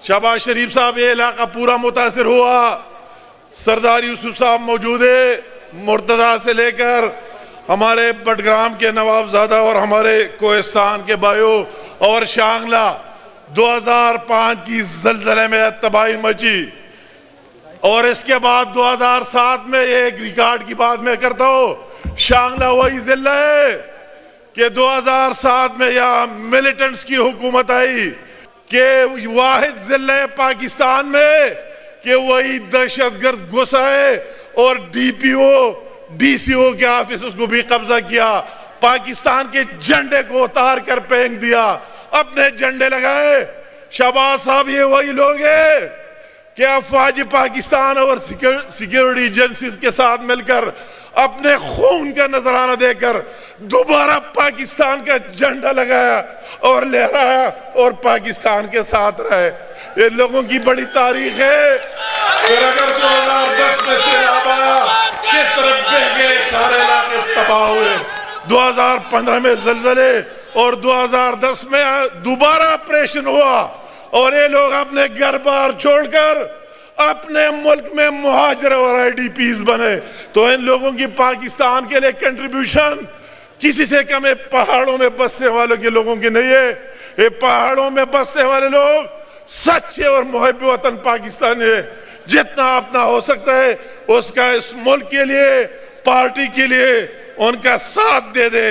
شہباز شریف صاحب یہ علاقہ پورا متاثر ہوا. سردار یوسف صاحب موجود ہے, مرتضیٰ سے لے کر ہمارے بٹگرام کے نواب زادہ اور ہمارے کوہستان کے بھائیوں اور شانگلہ 2005 کی زلزلے میں تباہی مچی. اور اس کے بعد 2007 میں ایک ریکارڈ کی بات میں کرتا ہوں, شانگلہ وہی ضلع ہے کہ 2007 میں یہاں ملیٹنٹس کی حکومت آئی, کہ واحد ضلع پاکستان میں کہ وہی دہشت گرد گھس آئے اور ڈی سی او کے آفس اس کو بھی قبضہ کیا, پاکستان کے جھنڈے کو اتار کر پھینک دیا, اپنے جھنڈے لگائے. شہباز صاحب یہ وہی لوگ ہیں کہ افواج پاکستان اور سیکیورٹی ایجنسیز کے ساتھ مل کر اپنے خون کا نذرانہ دے کر دوبارہ پاکستان کا جھنڈا لگایا اور لہرایا اور پاکستان کے ساتھ رہے. یہ لوگوں کی بڑی تاریخ ہے. پھر اگر 2010 میں سیلاب آیا, کس طرح بہہ گئے سارے علاقے, تباہ ہوئے. 2015 میں زلزلے اور 2010 میں دوبارہ آپریشن ہوا اور یہ لوگ اپنے گھر بار چھوڑ کر اپنے ملک میں مہاجر اور آئی ڈی پیز بنے. تو ان لوگوں کی پاکستان کے لیے کنٹریبیوشن کسی سے کم ہے پہاڑوں میں بسنے والوں کے لوگوں کی نہیں ہے. یہ پہاڑوں میں بسنے والے لوگ سچے اور محب وطن پاکستانی ہے. جتنا اپنا ہو سکتا ہے اس کا اس ملک کے لیے, پارٹی کے لیے ان کا ساتھ دے دے.